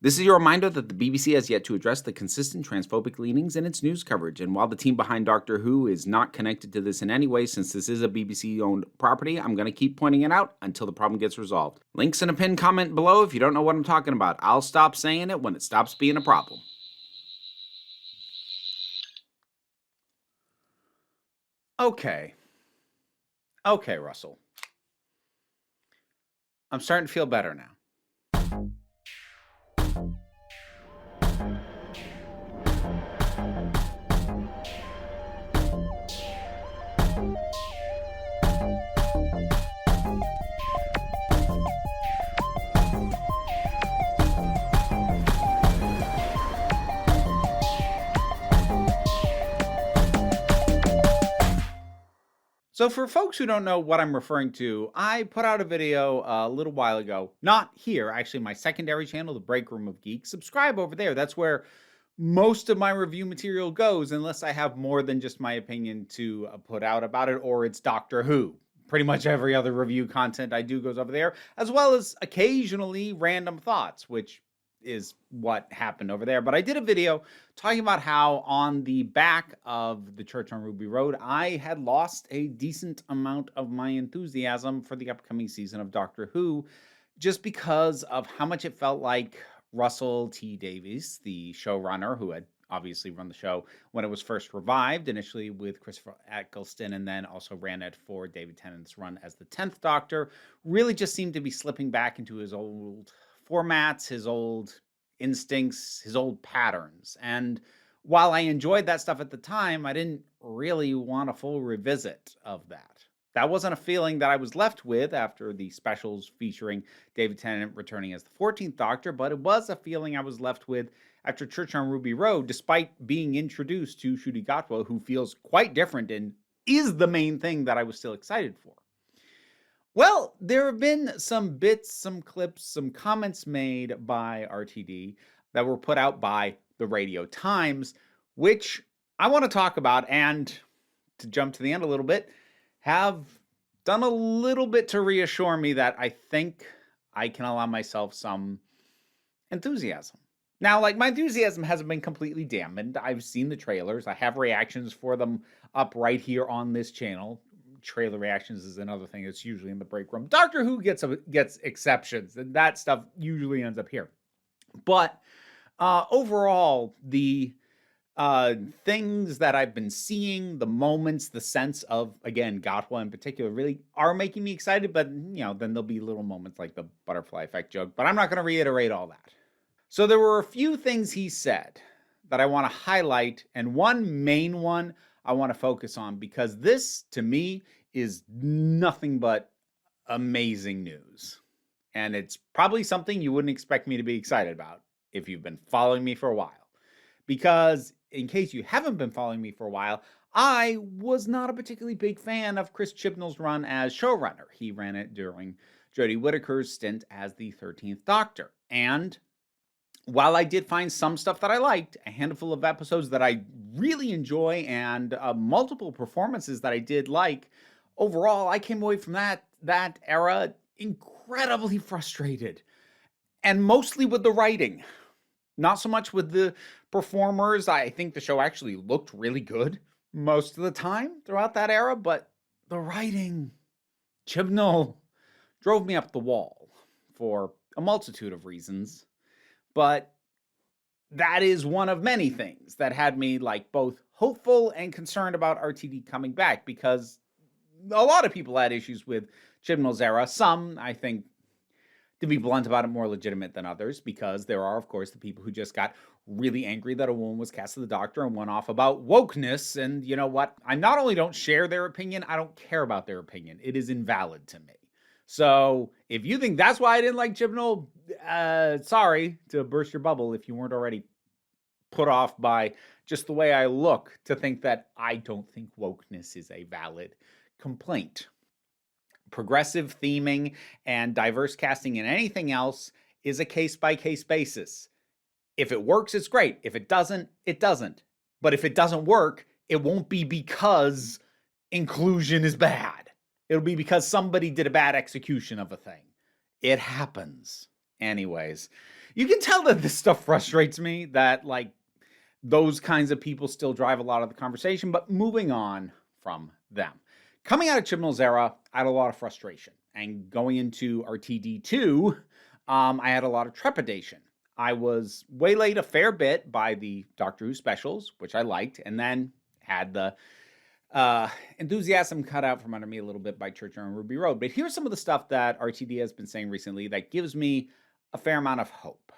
This is your reminder that the BBC has yet to address the consistent transphobic leanings in its news coverage, and while the team behind Doctor Who is not connected to this in any way since this is a BBC-owned property, I'm going to keep pointing it out until the problem gets resolved. Links in a pinned comment below if you don't know what I'm talking about. I'll stop saying it when it stops being a problem. Okay, Russell. I'm starting to feel better now. So for folks who don't know what I'm referring to, I put out a video a little while ago, not here, actually my secondary channel, The Break Room of Geeks. Subscribe over there. That's where most of my review material goes, unless I have more than just my opinion to put out about it, or it's Doctor Who. Pretty much every other review content I do goes over there, as well as occasionally random thoughts, which is what happened over there. But I did a video talking about how on the back of the Church on Ruby Road, I had lost a decent amount of my enthusiasm for the upcoming season of Doctor Who, just because of how much it felt like Russell T. Davies, the showrunner who had obviously run the show when it was first revived, initially with Christopher Eccleston, and then also ran it for David Tennant's run as the 10th Doctor, really just seemed to be slipping back into his old formats, his old instincts, his old patterns. And while I enjoyed that stuff at the time, I didn't really want a full revisit of that. That wasn't a feeling that I was left with after the specials featuring David Tennant returning as the 14th Doctor, but it was a feeling I was left with after Church on Ruby Road, despite being introduced to Ncuti Gatwa, who feels quite different and is the main thing that I was still excited for. Well, there have been some bits, some clips, some comments made by RTD that were put out by the Radio Times, which I want to talk about, and to jump to the end a little bit, have done a little bit to reassure me that I think I can allow myself some enthusiasm. Now, like, my enthusiasm hasn't been completely dampened. I've seen the trailers. I have reactions for them up right here on this channel. Trailer reactions is another thing that's usually in the break room. Doctor Who gets exceptions, and that stuff usually ends up here. But overall, the things that I've been seeing, the moments, the sense of, again, Gatwa in particular, really are making me excited. But, you know, then there'll be little moments like the butterfly effect joke. But I'm not going to reiterate all that. So there were a few things he said that I want to highlight, and one main one I want to focus on, because this, to me, is nothing but amazing news. And it's probably something you wouldn't expect me to be excited about if you've been following me for a while. Because, in case you haven't been following me for a while, I was not a particularly big fan of Chris Chibnall's run as showrunner. He ran it during Jodie Whittaker's stint as the 13th Doctor. And while I did find some stuff that I liked, a handful of episodes that I really enjoy, and multiple performances that I did like, overall, I came away from that era incredibly frustrated. And mostly with the writing. Not so much with the performers. I think the show actually looked really good most of the time throughout that era, but the writing, Chibnall, drove me up the wall for a multitude of reasons. But that is one of many things that had me like both hopeful and concerned about RTD coming back, because a lot of people had issues with Chibnall's era. Some, I think, to be blunt about it, more legitimate than others, because there are, of course, the people who just got really angry that a woman was cast as the Doctor and went off about wokeness. And you know what? I not only don't share their opinion, I don't care about their opinion. It is invalid to me. So if you think that's why I didn't like Chibnall, sorry to burst your bubble if you weren't already put off by just the way I look to think that I don't think wokeness is a valid complaint. Progressive theming and diverse casting and anything else is a case-by-case basis. If it works, it's great. If it doesn't, it doesn't. But if it doesn't work, it won't be because inclusion is bad. It'll be because somebody did a bad execution of a thing. It happens. Anyways, You can tell that this stuff frustrates me, that like those kinds of people still drive a lot of the conversation, but moving on from them. Coming out of Chibnall's era, I had a lot of frustration. And going into RTD2, I had a lot of trepidation. I was waylaid a fair bit by the Doctor Who specials, which I liked, and then had the enthusiasm cut out from under me a little bit by Churchill and Ruby Road. But here's some of the stuff that RTD has been saying recently that gives me a fair amount of hope.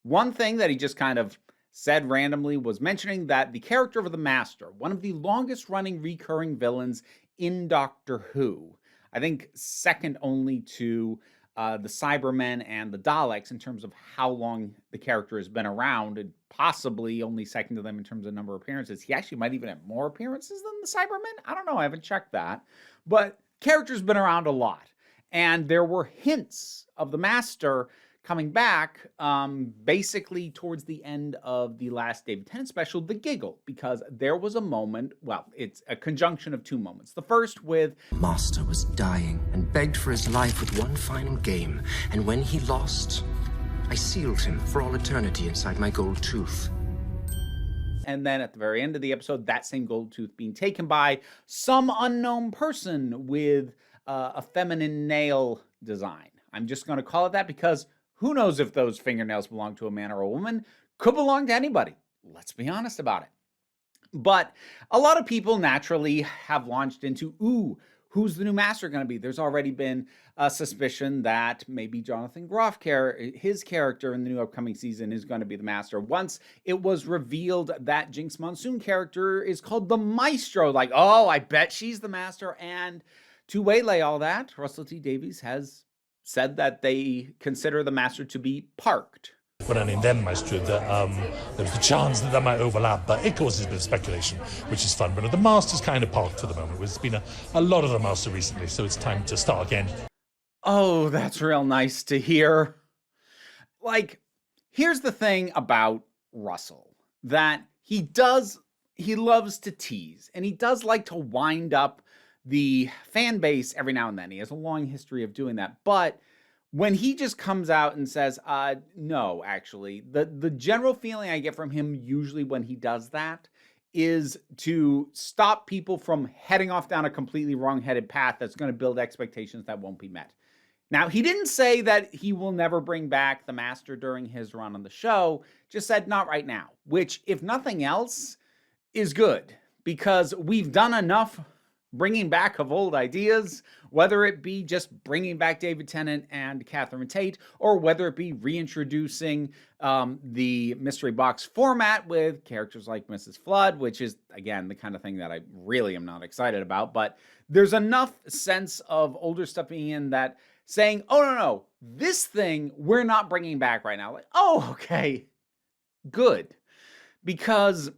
One thing that he just kind of said randomly was mentioning that the character of the Master, one of the longest running recurring villains in Doctor Who, I think second only to the Cybermen and the Daleks in terms of how long the character has been around, and possibly only second to them in terms of number of appearances. He actually might even have more appearances than the Cybermen. I don't know. I haven't checked that. But character's been around a lot. And there were hints of the Master coming back basically towards the end of the last David Tennant special, The Giggle, because there was a moment, well, it's a conjunction of two moments. The first with Master was dying and begged for his life with one final game, and when he lost, I sealed him for all eternity inside my gold tooth. And then at the very end of the episode, that same gold tooth being taken by some unknown person with a feminine nail design. I'm just going to call it that because who knows if those fingernails belong to a man or a woman? Could belong to anybody. Let's be honest about it. But a lot of people naturally have launched into, ooh, who's the new Master going to be? There's already been a suspicion that maybe Jonathan Groff, his character in the new upcoming season, is going to be the Master. Once it was revealed that Jinx Monsoon character is called the Maestro, like, oh, I bet she's the Master. And to waylay all that, Russell T Davies has said that they consider the Master to be parked. Running them Maestro, that there's a chance that that might overlap, but it causes a bit of speculation, which is fun. But the Master's kind of parked for the moment. There's been a lot of the Master recently, so it's time to start again. Oh, that's real nice to hear. Like, here's the thing about Russell, that he loves to tease, and he does like to wind up the fan base every now and then. He has a long history of doing that. But when he just comes out and says, no, actually, the general feeling I get from him usually when he does that is to stop people from heading off down a completely wrong-headed path that's going to build expectations that won't be met. Now, he didn't say that he will never bring back the Master during his run on the show, just said not right now, which, if nothing else, is good, because we've done enough bringing back of old ideas, whether it be just bringing back David Tennant and Catherine Tate, or whether it be reintroducing the mystery box format with characters like Mrs. Flood, which is, again, the kind of thing that I really am not excited about. But there's enough sense of older stuff being in that saying, oh, no, this thing we're not bringing back right now. Like, oh, okay, good. Because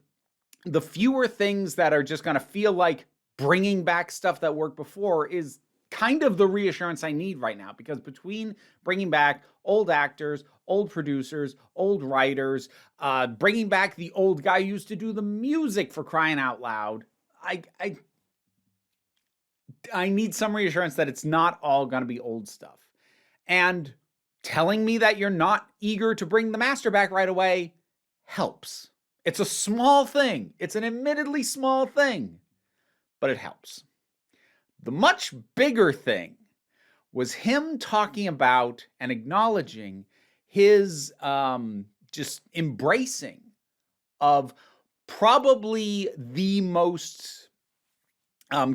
the fewer things that are just going to feel like bringing back stuff that worked before is kind of the reassurance I need right now, because between bringing back old actors, old producers, old writers, bringing back the old guy who used to do the music, for crying out loud, I need some reassurance that it's not all going to be old stuff. And telling me that you're not eager to bring the Master back right away helps. It's a small thing. It's an admittedly small thing, but it helps. The much bigger thing was him talking about and acknowledging his just embracing of probably the most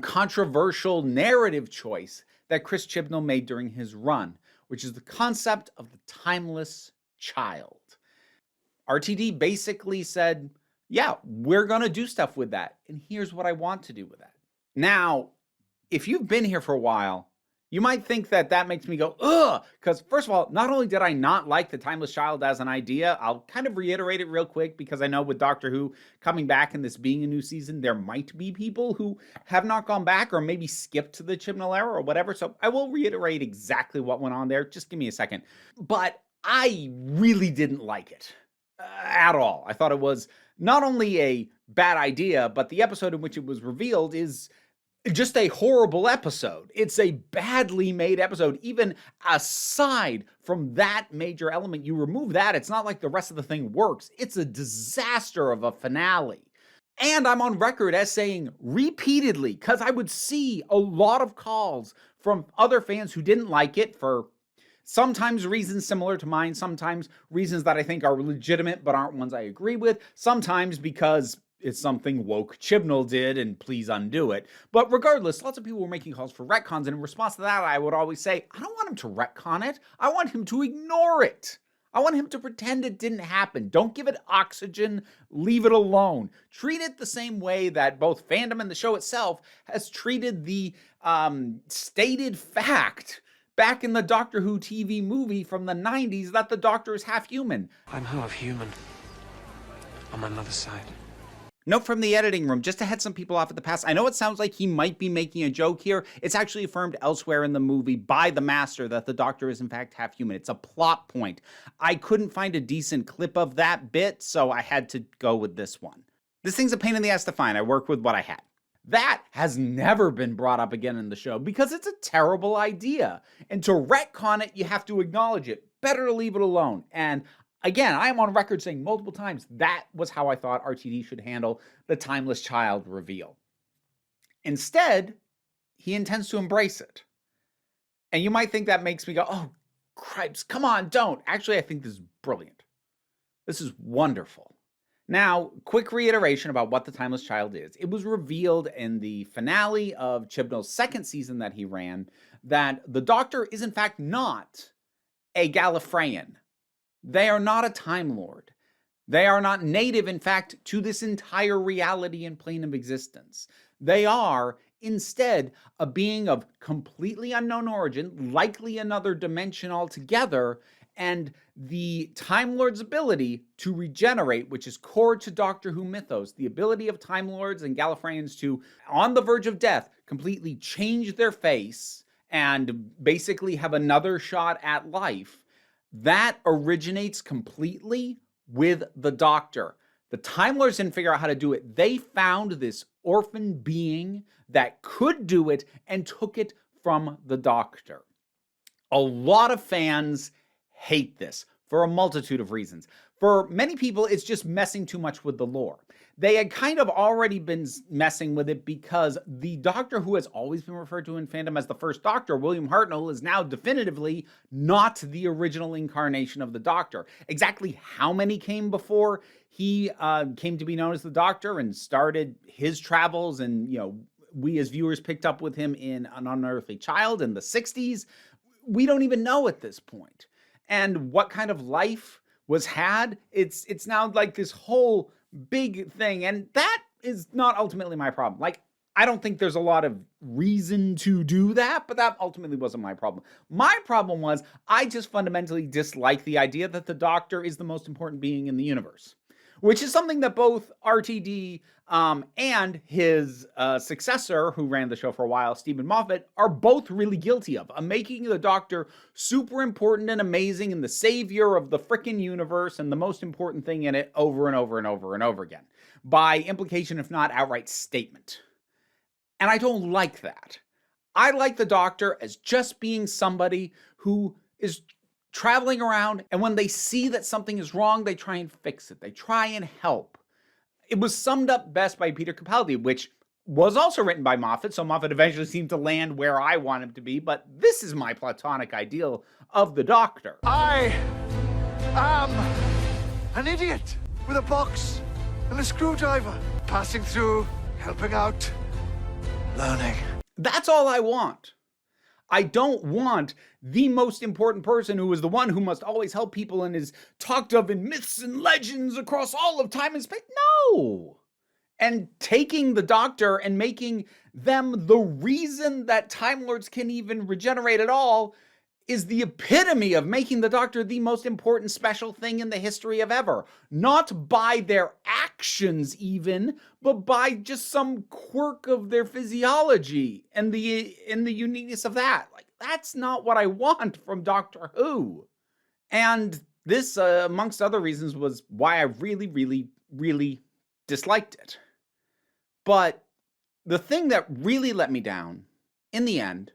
controversial narrative choice that Chris Chibnall made during his run, which is the concept of the timeless child. RTD basically said, yeah, we're going to do stuff with that, and here's what I want to do with that. Now, if you've been here for a while, you might think that that makes me go, ugh, because first of all, not only did I not like the Timeless Child as an idea, I'll kind of reiterate it real quick, because I know with Doctor Who coming back and this being a new season, there might be people who have not gone back or maybe skipped to the Chibnall era or whatever, so I will reiterate exactly what went on there. Just give me a second. But I really didn't like it at all. I thought it was not only a bad idea, but the episode in which it was revealed is just a horrible episode. It's a badly made episode. Even aside from that major element, you remove that, it's not like the rest of the thing works. It's a disaster of a finale. And I'm on record as saying repeatedly, because I would see a lot of calls from other fans who didn't like it for sometimes reasons similar to mine, sometimes reasons that I think are legitimate but aren't ones I agree with, sometimes because it's something woke Chibnall did and please undo it. But regardless, lots of people were making calls for retcons, and in response to that, I would always say, I don't want him to retcon it. I want him to ignore it. I want him to pretend it didn't happen. Don't give it oxygen. Leave it alone. Treat it the same way that both fandom and the show itself has treated the stated fact back in the Doctor Who TV movie from the 90s that the Doctor is half human. I'm half human. On my mother's side. Note from the editing room, just to head some people off at the pass, I know it sounds like he might be making a joke here. It's actually affirmed elsewhere in the movie by the Master that the Doctor is in fact half human. It's a plot point. I couldn't find a decent clip of that bit, so I had to go with this one. This thing's a pain in the ass to find. I work with what I had. That has never been brought up again in the show because it's a terrible idea. And to retcon it, you have to acknowledge it. Better to leave it alone. And again, I am on record saying multiple times that was how I thought RTD should handle the Timeless Child reveal. Instead, he intends to embrace it. And you might think that makes me go, oh, cripes, come on, don't. Actually, I think this is brilliant. This is wonderful. Now, quick reiteration about what the Timeless Child is. It was revealed in the finale of Chibnall's second season that he ran that the Doctor is in fact not a Gallifreyan. They are not a Time Lord. They are not native, in fact, to this entire reality and plane of existence. They are, instead, a being of completely unknown origin, likely another dimension altogether, and the Time Lord's ability to regenerate, which is core to Doctor Who mythos, the ability of Time Lords and Gallifreyans to, on the verge of death, completely change their face and basically have another shot at life, that originates completely with the Doctor. The Time Lords didn't figure out how to do it. They found this orphan being that could do it and took it from the Doctor. A lot of fans hate this for a multitude of reasons. For many people, it's just messing too much with the lore. They had kind of already been messing with it because the Doctor who has always been referred to in fandom as the first Doctor, William Hartnell, is now definitively not the original incarnation of the Doctor. Exactly how many came before he came to be known as the Doctor and started his travels, and we as viewers picked up with him in An Unearthly Child in the 60s, we don't even know at this point. And what kind of life was had, it's now like this whole big thing, and that is not ultimately my problem. Like, I don't think there's a lot of reason to do that, but that ultimately wasn't my problem. My problem was I just fundamentally dislike the idea that the Doctor is the most important being in the universe, which is something that both RTD and his successor, who ran the show for a while, Stephen Moffat, are both really guilty of making the Doctor super important and amazing and the savior of the frickin' universe and the most important thing in it over and over and over and over again, by implication, if not outright statement. And I don't like that. I like the Doctor as just being somebody who is traveling around, and when they see that something is wrong, they try and fix it. They try and help. It was summed up best by Peter Capaldi, which was also written by Moffat, so Moffat eventually seemed to land where I want him to be, but this is my platonic ideal of the Doctor. I am an idiot with a box and a screwdriver, passing through, helping out, learning. That's all I want. I don't want the most important person who is the one who must always help people and is talked of in myths and legends across all of time and space. No! And taking the Doctor and making them the reason that Time Lords can even regenerate at all is the epitome of making the Doctor the most important special thing in the history of ever. Not by their actions even, but by just some quirk of their physiology and the uniqueness of that. Like, that's not what I want from Doctor Who. And this, amongst other reasons, was why I really, really, really disliked it. But The thing that really let me down in the end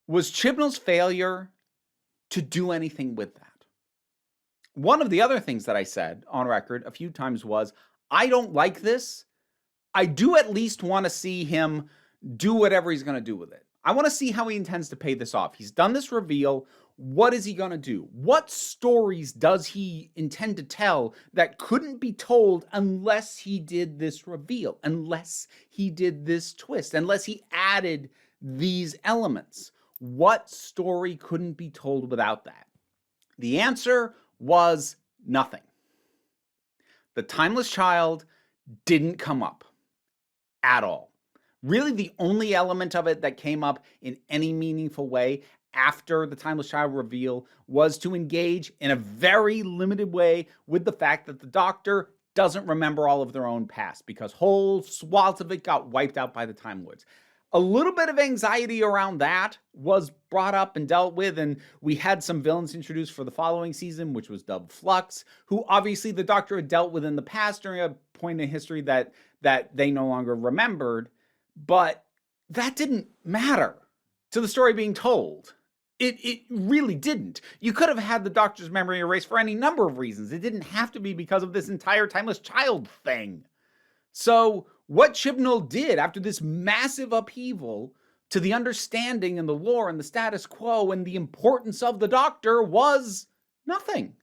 was Chibnall's failure to do anything with that. One of the other things that I said on record a few times was, I don't like this. I do at least want to see him do whatever he's going to do with it. I want to see how he intends to pay this off. He's done this reveal. What is he going to do? What stories does he intend to tell that couldn't be told unless he did this reveal, unless he did this twist, unless he added these elements? What story couldn't be told without that? The answer was nothing. The Timeless Child didn't come up at all. Really, the only element of it that came up in any meaningful way after the Timeless Child reveal was to engage in a very limited way with the fact that the Doctor doesn't remember all of their own past because whole swaths of it got wiped out by the Time Lords. A little bit of anxiety around that was brought up and dealt with, and we had some villains introduced for the following season, which was Dub Flux, who obviously the Doctor had dealt with in the past during a point in history that they no longer remembered, but that didn't matter to the story being told. It really didn't. You could have had the Doctor's memory erased for any number of reasons. It didn't have to be because of this entire Timeless Child thing. So what Chibnall did after this massive upheaval to the understanding and the lore and the status quo and the importance of the Doctor was nothing.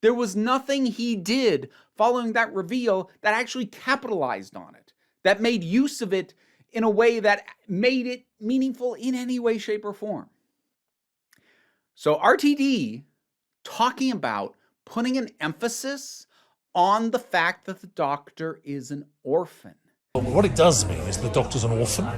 There was nothing he did following that reveal that actually capitalized on it, that made use of it in a way that made it meaningful in any way, shape, or form. So RTD talking about putting an emphasis on the fact that the Doctor is an orphan. What it does mean is the Doctor's an orphan.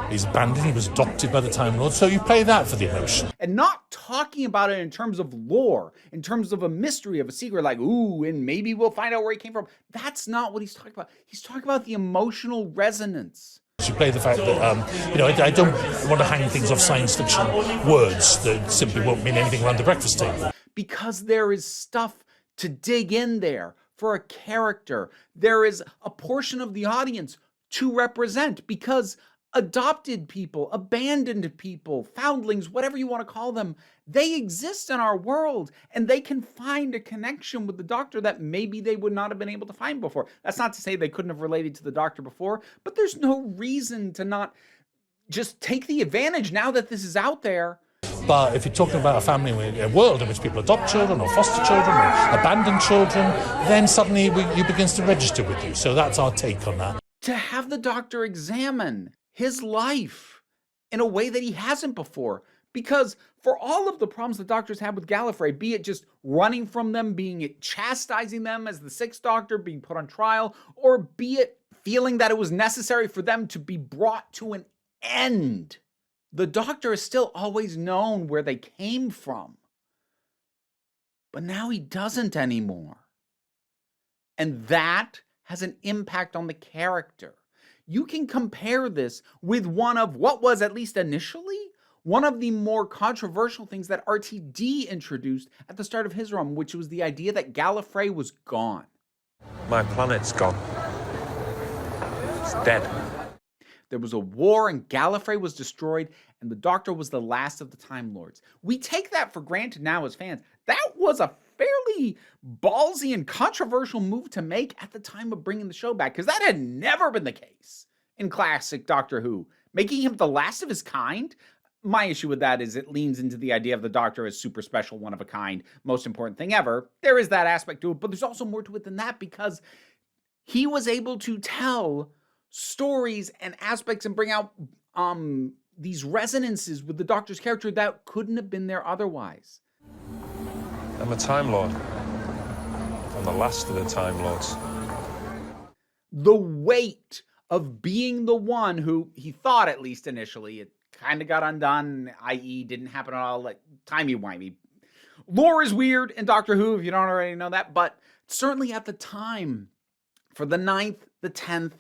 He's abandoned, he was adopted by the Time Lord, so you play that for the emotion. And not talking about it in terms of lore, in terms of a mystery, of a secret, like, ooh, and maybe we'll find out where he came from. That's not what he's talking about. He's talking about the emotional resonance. You play the fact that, I don't want to hang things off science fiction words that simply won't mean anything around the breakfast table. Because there is stuff to dig in there for a character. There is a portion of the audience to represent, because adopted people, abandoned people, foundlings, whatever you want to call them, they exist in our world, and they can find a connection with the Doctor that maybe they would not have been able to find before. That's not to say they couldn't have related to the Doctor before, but there's no reason to not just take the advantage now that this is out there. But if you're talking about a family, a world in which people adopt children or foster children or abandon children, then suddenly you begins to register with you. So that's our take on that. To have the Doctor examine his life in a way that he hasn't before. Because for all of the problems the Doctor's had with Gallifrey, be it just running from them, being it chastising them as the Sixth Doctor, being put on trial, or be it feeling that it was necessary for them to be brought to an end, the Doctor has still always known where they came from. But now he doesn't anymore. And that has an impact on the character. You can compare this with one of what was, at least initially, one of the more controversial things that RTD introduced at the start of his run, which was the idea that Gallifrey was gone. My planet's gone. It's dead. There was a war and Gallifrey was destroyed, and the Doctor was the last of the Time Lords. We take that for granted now as fans. That was a fairly ballsy and controversial move to make at the time of bringing the show back, because that had never been the case in classic Doctor Who. Making him the last of his kind? My issue with that is it leans into the idea of the Doctor as super special, one of a kind, most important thing ever. There is that aspect to it, but there's also more to it than that, because he was able to tell stories and aspects and bring out these resonances with the Doctor's character that couldn't have been there otherwise. I'm a Time Lord. I'm the last of the Time Lords. The weight of being the one who, he thought at least initially, it kind of got undone, i.e. didn't happen at all, like timey-wimey. Lore is weird in Doctor Who, if you don't already know that, but certainly at the time, for the 9th, the 10th,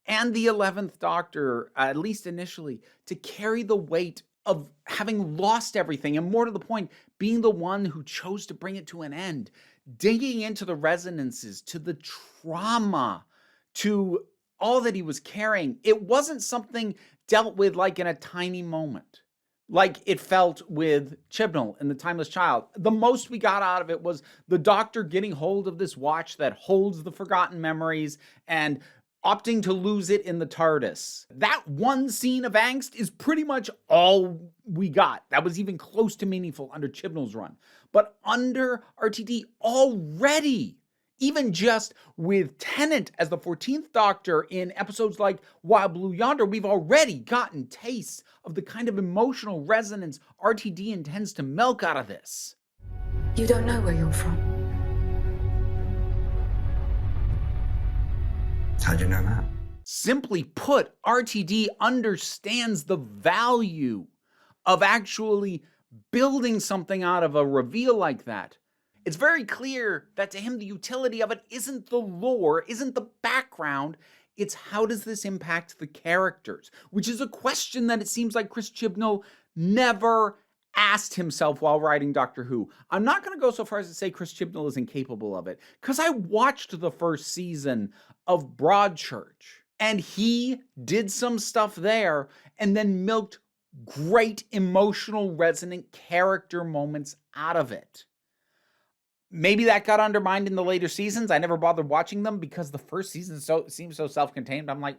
and the 11th Doctor, at least initially, to carry the weight of having lost everything, and more to the point, being the one who chose to bring it to an end, digging into the resonances, to the trauma, to all that he was carrying, it wasn't something dealt with like in a tiny moment, like it felt with Chibnall in The Timeless Child. The most we got out of it was the Doctor getting hold of this watch that holds the forgotten memories and opting to lose it in the TARDIS. That one scene of angst is pretty much all we got. That was even close to meaningful under Chibnall's run. But under RTD already, even just with Tennant as the 14th Doctor in episodes like Wild Blue Yonder, we've already gotten tastes of the kind of emotional resonance RTD intends to milk out of this. You don't know where you're from. How'd you know that? Simply put, RTD understands the value of actually building something out of a reveal like that. It's very clear that to him the utility of it isn't the lore, isn't the background, it's how does this impact the characters, which is a question that it seems like Chris Chibnall never asked himself while writing Doctor Who. I'm not going to go so far as to say Chris Chibnall is incapable of it, because I watched the first season of Broadchurch, and he did some stuff there and then milked great emotional resonant character moments out of it. Maybe that got undermined in the later seasons. I never bothered watching them because the first season seems so self-contained. I'm like,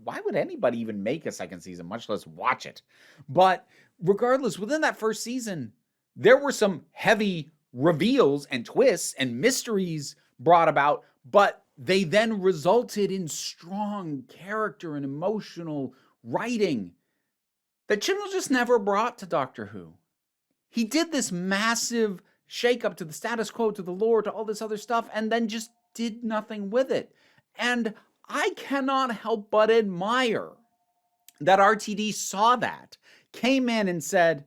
why would anybody even make a second season, much less watch it? But regardless, within that first season, there were some heavy reveals and twists and mysteries brought about, but they then resulted in strong character and emotional writing that Chibnall just never brought to Doctor Who. He did this massive shake up to the status quo, to the lore, to all this other stuff, and then just did nothing with it. And I cannot help but admire that RTD saw that, came in and said,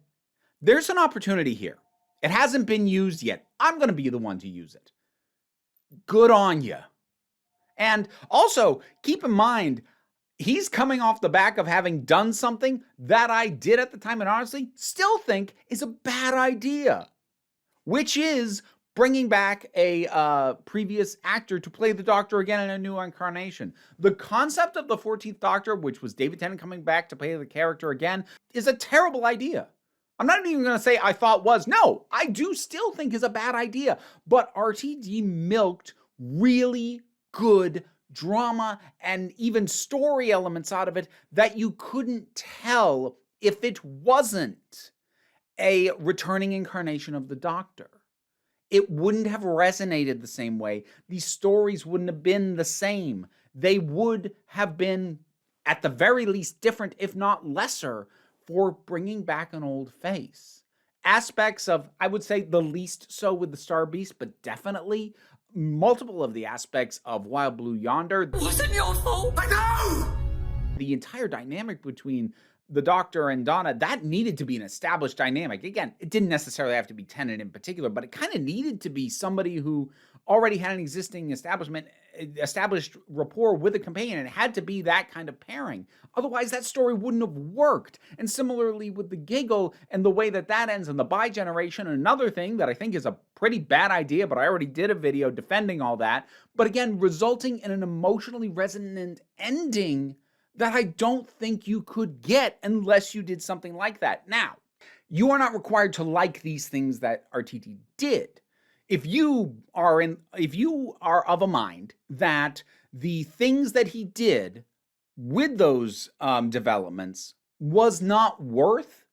there's an opportunity here. It hasn't been used yet. I'm going to be the one to use it. Good on you. And also, keep in mind, he's coming off the back of having done something that I did at the time and honestly still think is a bad idea, which is bringing back a previous actor to play the Doctor again in a new incarnation. The concept of the 14th Doctor, which was David Tennant coming back to play the character again, is a terrible idea. I'm not even going to say I thought was. No, I do still think is a bad idea. But RTD milked really good drama and even story elements out of it that you couldn't tell if it wasn't a returning incarnation of the Doctor. It wouldn't have resonated the same way. These stories wouldn't have been the same. They would have been, at the very least, different, if not lesser, for bringing back an old face. Aspects of, I would say, the least so with the Star Beast, but definitely multiple of the aspects of Wild Blue Yonder. It wasn't your fault. I know! The entire dynamic between the Doctor and Donna, that needed to be an established dynamic. Again, it didn't necessarily have to be Tennant in particular, but it kind of needed to be somebody who already had an existing established rapport with a companion. It had to be that kind of pairing. Otherwise, that story wouldn't have worked. And similarly with the Giggle and the way that that ends in the Bi-Generation, another thing that I think is a pretty bad idea, but I already did a video defending all that. But again, resulting in an emotionally resonant ending that I don't think you could get unless you did something like that. Now, you are not required to like these things that RTD did. If you are of a mind that the things that he did with those developments was not worth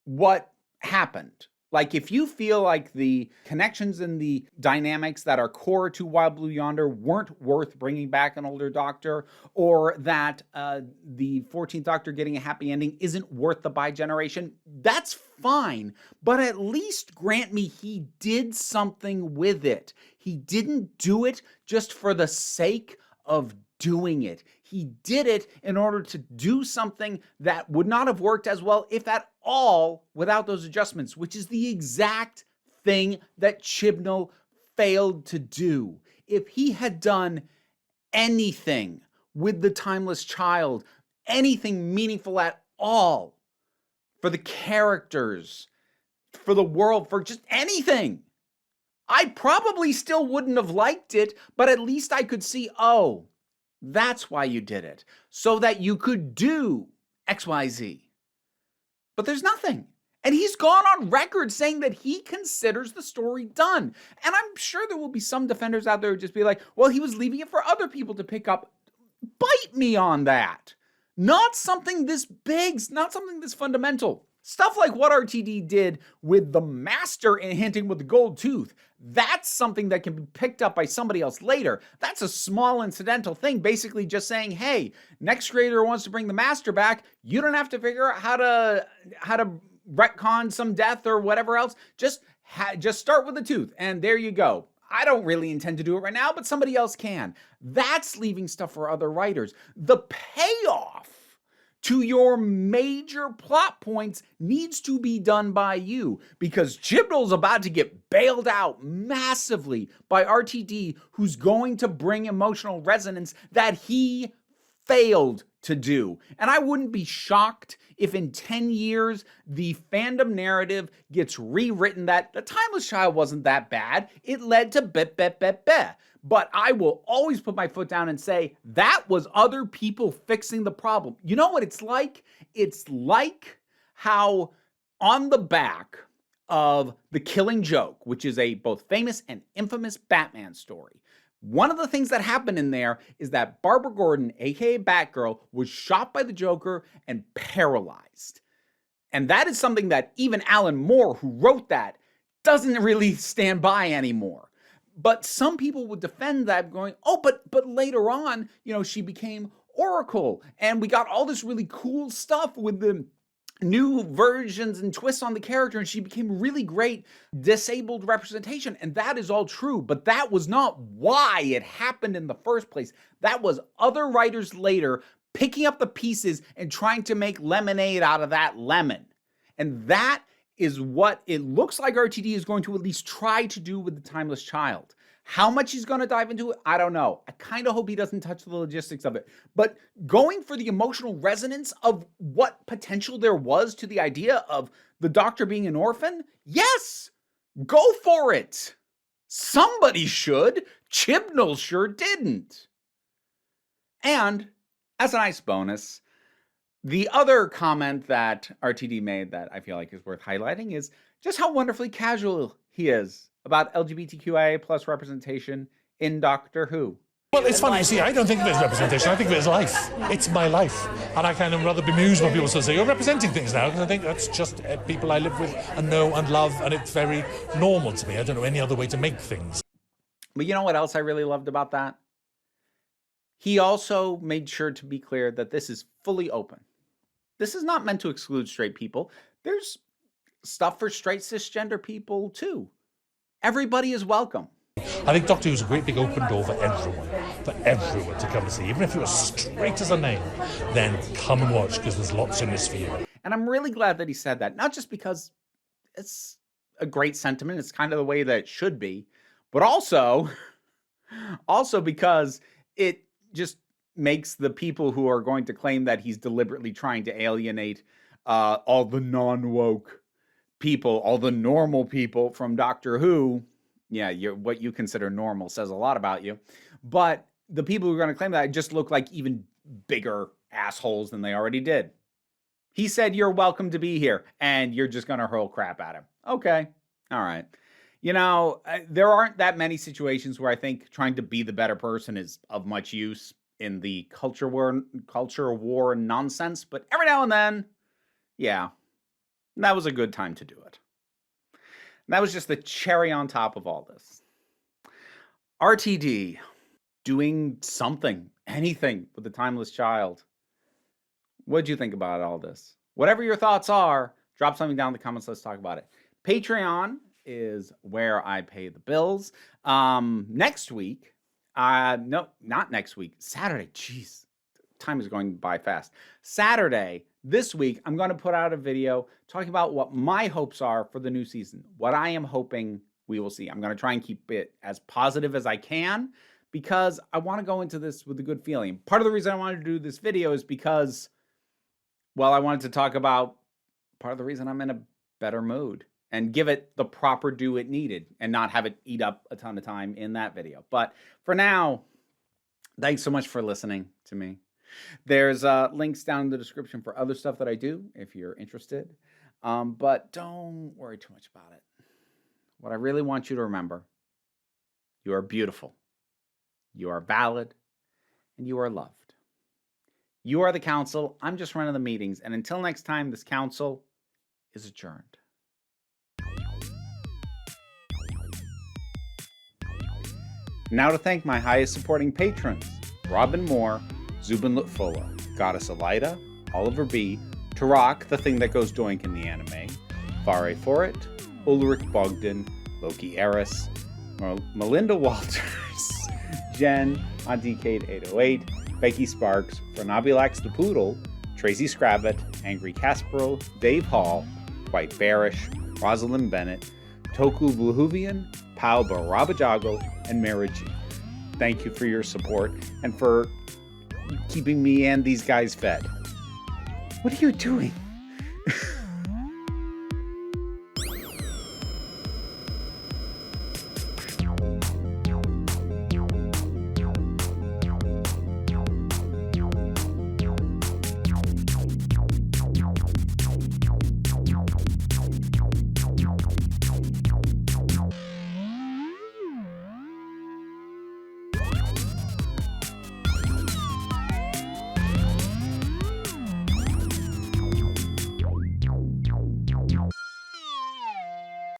what happened, like if you feel like the connections and the dynamics that are core to Wild Blue Yonder weren't worth bringing back an older Doctor, or that the 14th Doctor getting a happy ending isn't worth the Bi-Generation, that's fine. But at least grant me he did something with it. He didn't do it just for the sake of doing it. He did it in order to do something that would not have worked as well, if at all, without those adjustments, which is the exact thing that Chibnall failed to do. If he had done anything with The Timeless Child, anything meaningful at all, for the characters, for the world, for just anything, I probably still wouldn't have liked it, but at least I could see, oh, That's why you did it. So that you could do XYZ. But there's nothing. And he's gone on record saying that he considers the story done. And I'm sure there will be some defenders out there who just be like, well, he was leaving it for other people to pick up. Bite me on that. Not something this big, not something this fundamental. Stuff like what RTD did with the master and hinting with the gold tooth. That's something that can be picked up by somebody else later. That's a small incidental thing, basically just saying, hey, next creator wants to bring the master back. You don't have to figure out how to retcon some death or whatever else. Just start with the tooth, and there you go. I don't really intend to do it right now, but somebody else can. That's leaving stuff for other writers. The payoff to your major plot points needs to be done by you, because Chibnall's about to get bailed out massively by RTD, who's going to bring emotional resonance that he failed to do. And I wouldn't be shocked if in 10 years the fandom narrative gets rewritten that The Timeless Child wasn't that bad. It led to But I will always put my foot down and say that was other people fixing the problem. You know what it's like? It's like how on the back of The Killing Joke, which is a both famous and infamous Batman story, one of the things that happened in there is that Barbara Gordon, aka Batgirl, was shot by the Joker and paralyzed. And that is something that even Alan Moore, who wrote that, doesn't really stand by anymore. But some people would defend that, going, oh, but later on, she became Oracle, and we got all this really cool stuff with the new versions and twists on the character, and she became really great disabled representation. And that is all true, but that was not why it happened in the first place. That was other writers later picking up the pieces and trying to make lemonade out of that lemon. And that is what it looks like RTD is going to at least try to do with The Timeless Child. How much he's going to dive into it, I don't know. I kind of hope he doesn't touch the logistics of it. But going for the emotional resonance of what potential there was to the idea of the Doctor being an orphan, yes, go for it. Somebody should. Chibnall sure didn't. And as a nice bonus, the other comment that RTD made that I feel like is worth highlighting is just how wonderfully casual he is about LGBTQIA plus representation in Doctor Who. Well, it's funny, you see, I don't think of it as representation, I think of it as life. It's my life. And I kind of rather bemused when people sort of say, you're representing things now, because I think that's just people I live with and know and love, and it's very normal to me. I don't know any other way to make things. But you know what else I really loved about that? He also made sure to be clear that this is fully open. This is not meant to exclude straight people. There's stuff for straight cisgender people too. Everybody is welcome. I think Doctor Who's a great big open door for everyone to come and see. Even if you're straight as a nail, then come and watch, because there's lots in this for you. And I'm really glad that he said that, not just because it's a great sentiment, it's kind of the way that it should be, but also because it just makes the people who are going to claim that he's deliberately trying to alienate all the non-woke people, all the normal people from Doctor Who. Yeah, what you consider normal says a lot about you. But the people who are going to claim that just look like even bigger assholes than they already did. He said, you're welcome to be here, and you're just going to hurl crap at him. Okay, all right. There aren't that many situations where I think trying to be the better person is of much use in the culture war nonsense, but every now and then, yeah, that was a good time to do it. And that was just the cherry on top of all this. RTD doing something, anything with The Timeless Child. What'd you think about all this? Whatever your thoughts are, drop something down in the comments. Let's talk about it. Patreon is where I pay the bills. Next week, no, not next week. Saturday. Jeez, time is going by fast. Saturday, this week, I'm going to put out a video talking about what my hopes are for the new season. What I am hoping we will see. I'm going to try and keep it as positive as I can, because I want to go into this with a good feeling. Part of the reason I wanted to do this video is because, well, I wanted to talk about part of the reason I'm in a better mood and give it the proper due it needed and not have it eat up a ton of time in that video. But for now, Thanks so much for listening to me. There's links down in the description for other stuff that I do if you're interested. But don't worry too much about it. What I really want you to remember, you are beautiful, you are valid, and you are loved. You are the council. I'm just running the meetings. And until next time, this council is adjourned. Now to thank my highest supporting patrons, Robin Moore, Zubin Lutfula, Goddess Elida, Oliver B., Tarak, the thing that goes doink in the anime, Fare Forit, Ulrich Bogdan, Loki Eris, Melinda Walters, Jen on Decade 808, Becky Sparks, Fernabilax the Poodle, Tracy Scrabbit, Angry Kasparov, Dave Hall, White Bearish, Rosalind Bennett, Toku Bluhuvian, Pau Barabajago, and Mara G. Thank you for your support and for keeping me and these guys fed. What are you doing?